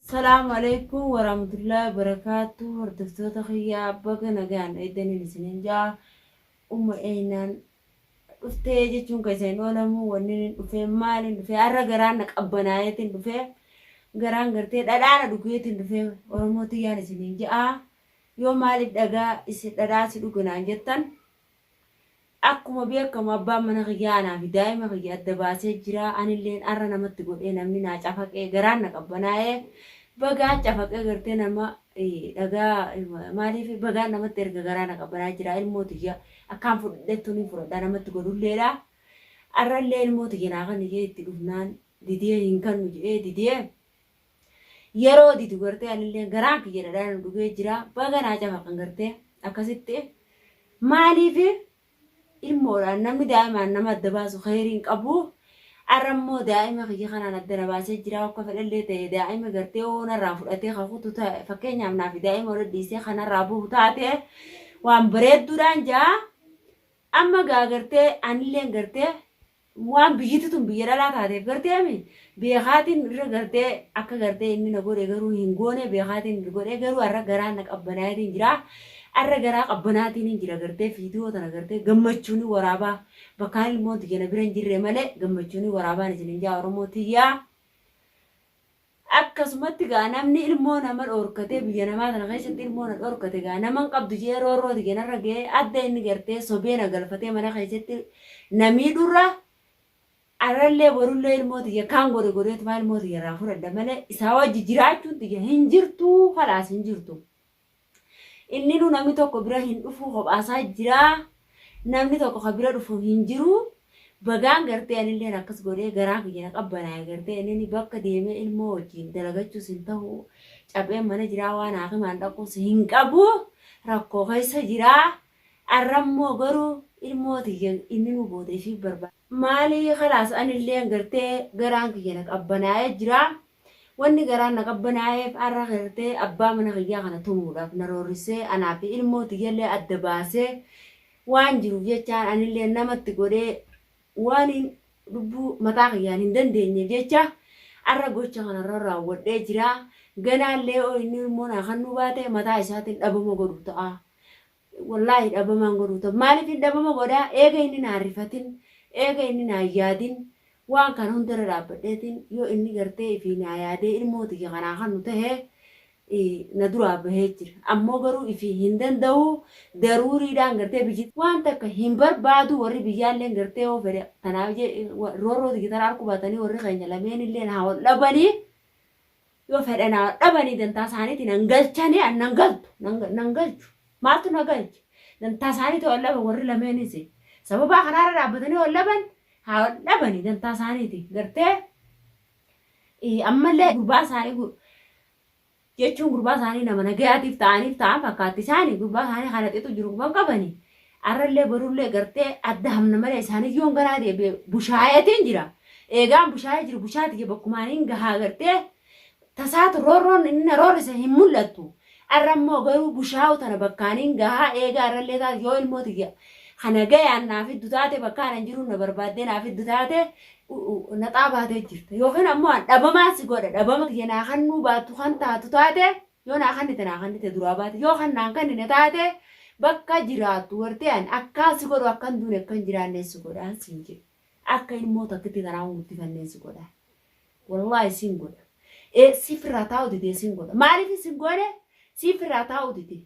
السلام عليكم ورحمة الله وبركاته. هردفتوتا خيا بقى نجان إدني لسنين جا أينان أفتيجي تون كيسين ولا مو ونين دفع مالين دفع أرى جرانك أبنايتين دفع جران قرتي أنا دقيتين دفع ورموتي يعني سنين جا يوم مالي دقا إسي دراسي دقنا جتن akkuma beekamu abbaan mana kiyyaanaa fi daa'ima kiyya adda baasee jira. Anilleen arra namatti godhee namni naa cafaqee garaan na qabbanaa'ee bagaa cafaqee gartee nama dhagaa maaliif bagaa namatti erga garaa na qabbanaa jira. Ilmoo tiyya akkaan fudhadheettu ni fudhadhaa namatti godhulleedha. Arrallee ilmoo tiyya naa kan ijee itti dhufnaan didee hin kannu jedhee didee yeroo didu gartee anillee garaan kiyya dhadhaa nu dhugee jira. Baga naa cafaqan gartee akkasitti maaliif ilmoodhaan namni daa'imaan nama adda baasu khayriin qabu. Arrammoo daa'ima kiyya kanaan adda na baasee jira. Akka fedhallee ta'e daa'ima gartee oonarraa fudhatee kakutu ta'e fakkeenyaaf naaf daa'ima ola dhiisee kanarraa bu'u taate waan bareedduudhaan jaa amma gartee anilleen gartee waan biyyiti tun biyya dhalaa taateef gartee beekaatiin irra gartee akka gartee inni na godhe garuu hin goone beekaatiin godhe garuu arra garaan na qabbanaatiin jira. Arra garaa qabbanaatiin jira gartee fiidiyoo tana gartee gammachuun waraabaa bakkaan ilmoo tiyya na bira hin jirre malee gammachuun waraabaan isin jaa Oromoo tiyyaa. Akkasumatti gaa namni ilmoo nama dhorkatee biyya namaa tana keessatti ilmoo na dhorkate gaa naman qabdu jee roorroo tiyya narra ga'ee adda inni gartee sobee na galfatee mana keessatti namii durra arrallee borullee ilmoo tiyya kaan godhe godheetuma ilmoo tiyya irraa fudhadha malee isaa wajji jiraachuun tiyya hin jirtu falaas hin jirtu. Inni nu namni tokko bira hin dhufu kophaasaa jira. Namni tokko ka bira dhufu hin jiru. Bagaan gartee anilleen akkas godhee garaa kiyya qabbanaa gartee inni bakka deemee ilmoo wajjin dalagachuus hin ta'u. Capheen mana jiraa waan haakimaan dhaquus hin qabu. Rakkoo keessa jiraa. Arrammoo garuu ilmoo tiyya inni nu boodee fi barbaada. Maalii kalaas anilleen gartee garaan kiyya qabbanaa jira. Wanni garaan na qabbanaa'eef arra gartee abbaa mana kiyyaa kana tumuudhaaf na roorrisee anaa fi ilmoo tiyyallee adda baasee waan jiruuf jechaan anillee namatti godhee waan lubbuu mataa kiyyaan hin dandeenyeef jecha arra gocha kanarra raawwadhee jira. Ganaallee inni ilmoo naa kan nu baate mataa isaatiin dhabama godhu ta'a. Wallaahi dhabamaan godhu ta'a. Maaliif hin dhabama godhaa? Eega inni naa rifatin, eega inni naa yaadin. Waan kan hundarra dhaabbadheetiin yoo inni gartee fi naa yaadee ilmoo tiyya kanaa kan nu ta'e na duraa bahee jira. Ammoo garuu ifi hin danda'u daruuriidhaan gartee biyyi waan takka hin barbaadu warri biyyaallee gartee yoo fedhe tanaaf roorroo tiyya tana harku baatanii warri keenya lameen illee naa wal dhabanii yoo fedhe naa dhabanii dantaa isaaniitiin nan galchanii nan galtu nan galchu maaltu na galchi dantaa isaaniitiin wal dhaban warri lameenis sababa kanaarra dhaabbatanii wal dhaban. Haa dhabanii dantaa isaaniiti gartee ammallee gurbaa isaanii jechuun gurbaa isaanii nama nagayaatiif ta'an fakkaatti isaanii gurbaa isaanii kana xixiqqoo jiru gubbaan qabanii arrallee barullee gartee adda hamna malee isaanii yoon garaa deebi'e bushaayetiin jira. Eegaan bushaayee jiru bushaati bakkumaaniin gahaa gartee tasaatu roorroon inni na roorrise hin mul'attu. Arrammoo garuu bushaa'u tana bakkaaniin gahaa eegaa arrallee taate yoo ilmooti kana gayaan naaf iddu taate bakka anan jiru na barbaaddee naaf iddu taate na xaabaatee jirta. Yookiin ammoo dhabamaa si godha dhabama kiyya naa kan nuu baattu kan taatu taate yoo naa kannite naa kannite duraa baate yoo kan naan kannine taate bakka jiraattu wartee an akka si godhu akkan duune akkan jiraannee si godha siin jedhu. Akka ilmoo takkitti tanaa guddifannee si godha. Wallaahi siin godha. Sifirraa taa'u didee siin godha. Maaliif siin godhe? Sifirraa taa'u didee.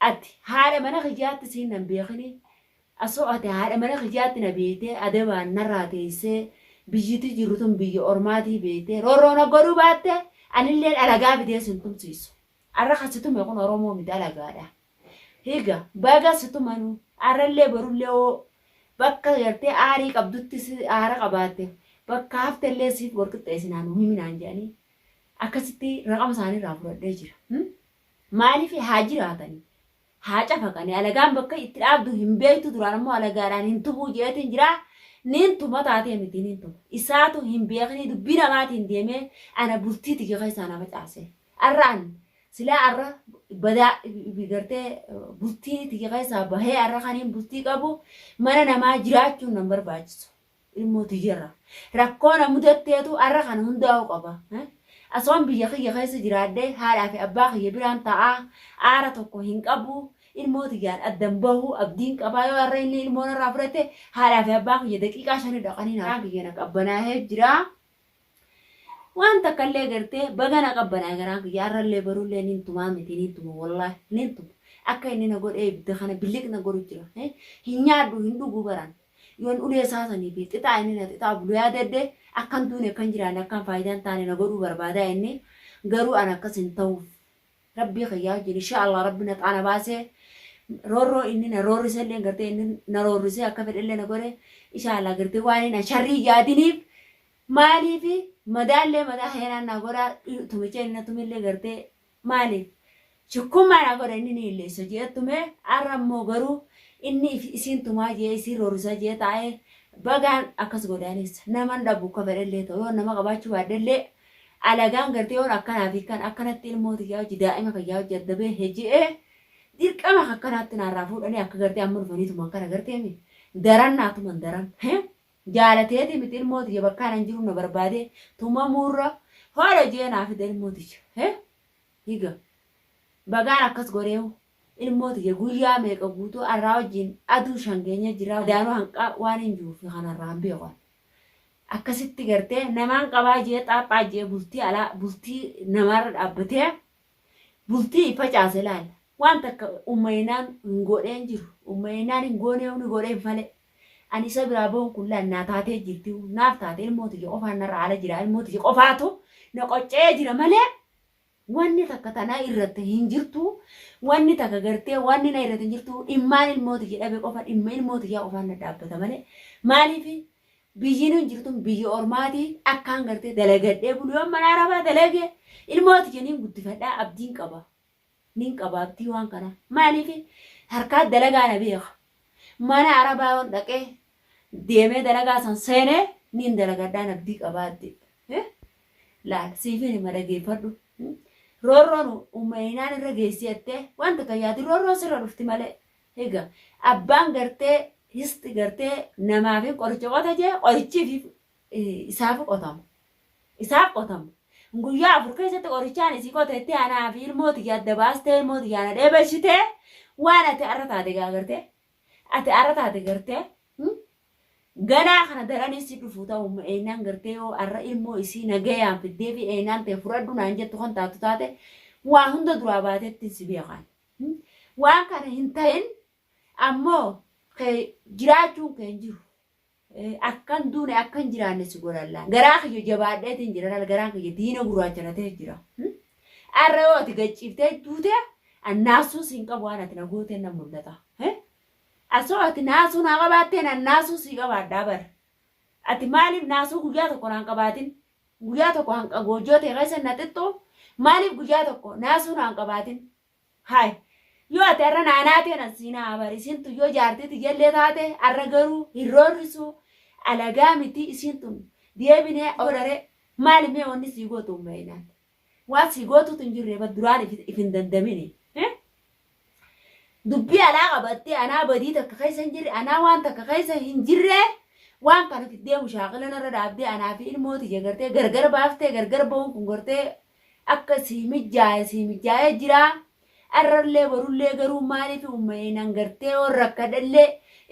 Ati haadha mana kiyyaatti siin nan beekanii. Asoo ati haadha mana kiyyaatti na beetee adabaan narraa teessee biyyiti jirutun biyya ormaatii beetee roorroona godhuu baatte anillee alagaa bidee sin tumsiisu. Arra kasitume kun Oromoo miti alagaadha. Higa baga situmanu arrallee barullee oo bakka gartee aarii qabdutti aara qabaatte bakka haftellee siif gorqixxeessinaan himinaan jedhanii akkasitti raqama isaanii irraa fudhadhee jira. Maaliif haa jiraatanii? Haa cafaqanii alagaan bakka itti dhaabdu hin beektu duraan ammoo alagaadhaan hin tubuu jeetiin jira. Nin tuma taatee miti nin tuma. Isaatu hin beekni dubbii namaatiin deemee ana bultii tiyya keessaa nama caase. Arraan silaa arra badaa gartee bultii tiyya keessaa bahee arra kaniin bultii qabu mana namaa jiraachuun nan barbaachisu. Ilmoo tiyyarra. Rakkoo na mudatteetu arra kana hundaa'u qaba. أصلا بيجي خيس جرادة هلا في أباخ يبران طاعة عارتكو هنقبو الموت جان الدنبه أبدين كبايو الرين المون رافرته هلا في أباخ يدقيقة عشان دقني ناقي جنك أبنا هجرا وأنت كله قرته بعنا كبنا جنك يارا اللي برو لين تمام متين تمام والله لين تم أكا إني نقول بدخنا بليك نقول جرا هنيادو هندو جبران يون أولي أساسا نبي تتا إني نتا بلويا ده أكان دونه كان جرانا كان فايدان تاني نقولوا بربادا إني قالوا أنا كسن توف ربي خياج إن شاء الله ربنا تعالى باسه رورو إني نرورو سلين قرتي إني نرورو سه أكفر إلا نقوله إن شاء الله قرتي واني نشري جاديني مالي في مدال له مدال هنا نقوله تمشي إننا تميل قرتي مالي شكو ما نقوله إني نيلي سجيت تمه أرم مغرو إني إسين تماجي إسين رورو سجيت تاعه bagaan akkas godhaanis naman dhabu kafalee ta'uu nama qabaachuu baadallee alagaan gartee yoo akkanaa fi kan akkanatti ilmooti yaa hojii daa'ima kan yaa hojii addabee heji'ee dirqama akkanaatti naarraa fuudhanii akka gartee amma dhufaniituma akkana gartee mi daran naatuman daran jaalateeti miti ilmooti yaa bakka anan jiru na barbaade tuma muurra haala jee naaf ida ilmooticha higa bagaan akkas godheewu ilmooti yaa guyyaa meeqa guutuu arraa wajjin aduu shangeenya jira daanoo hanqaa waan hin jiruuf kanarraan beekan akkasitti gartee namaan qabaa jee xaaphaa jee bultii alaa bultii namarra dhaabbatee bultii facaase laala waan takka ummaynaan hin godheen jiru ummaynaan hin goonee ni godheen fale ani isa biraa boon kun laannaa taatee jirti naaf taate ilmooti yaa qofaan narra ala jira ilmooti yaa qofaatu na qoccee jira malee wanni takka tanaa irratti hin jirtu wanni takka gartee wanni na irratti hin jirtu immaan ilmooti jedhabe qofa dhimma ilmooti yaa qofaan na dhaabbata malee maaliif biyyiin hin jirtu biyyi ormaati akkaan gartee dalagadhee buluyoon mana arabaa dalagee ilmooti jeniin guddifadhaa abdiin qaba nin qaba abdii waan kana maaliif harkaa dalagaa na beeka mana arabaa waan dhaqee deemee dalagaa san seenee nin dalagadhaan abdii qabaatti laal siifin ma dhageeffadhu roorroon ummaynaan irra geessiyette wanta kayyaati roorroon sirra dhufti malee egaa abbaan gartee histi gartee namaaf qoricha qota jee qorichiif isaaf qotamu guyyaa afur keessatti qorichaan isii qoteetti anaa fi ilmooti yaadda baastee ilmooti yaana dheebeshitee waan ati arra taate gaagartee ati arra taate gartee ganaa kana daranii si dhufu ta'u eenyaan gartee yoo arra ilmoo isii nagayaan fiddee fi eenyaan ta'e fudhadhu naan jettu kan taatu taate waan hunda duraa baatetti si beekan waan kana hin ta'in ammoo jiraachuun kan jiru akkan duune akkan jiraanne si godhallaan garaa kiyyo jabaadheetiin jira garaan kiyyo diina gurraachanatee jira arra yoo ati gachiiftee duute annaasuu siin qabu waan ati na gooteen na mul'ata asoo ati naasuu naa qabaatteen annaasuu sii qabaadhaa bara ati maaliif naasuu guyyaa tokko naan qabaatin guyyaa tokko hanqa goojjoo ta'e keessa na xixxoo maaliif guyyaa tokko naasuu naan qabaatin haay yoo ati arra naanaateen asiinaa bara isintu yoo jaartiiti jallee taate arra garuu hin roorrisu alagaa miti isintun deebinee odare maalimee wanni sii gootu ummaynaan waan sii gootutu hin jirre duraan ifin dandamine dubbii alaa qabattee anaa badii takka keessa hin jirre anaa waan takka keessa hin jirre waan kana fiddee mushaaqilan irra dhaabdee anaa fi ilmooti jegartee gargar baaftee gargar ba'uun kun gortee akka sii mijaa'ee jiraa arrallee barullee garuu maaliif ummaynaan gartee warra akka dhallee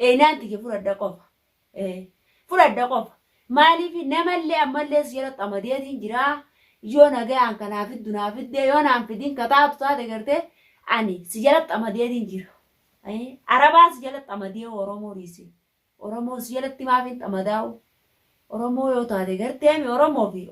eenaan tiyya fudhadha qofa maaliif namallee ammallee si jalatti amadeetiin jiraa yoo nagayaan kanaaf iddunaa fiddee yoo naan fidiin kataatu taate gartee ani si jalatti amadeetiin jira arabaa si jalatti amadee oromoo dhiise oromoo si jalatti maaf hin amadaa'u oromoo yoo taate gartee oromoo fi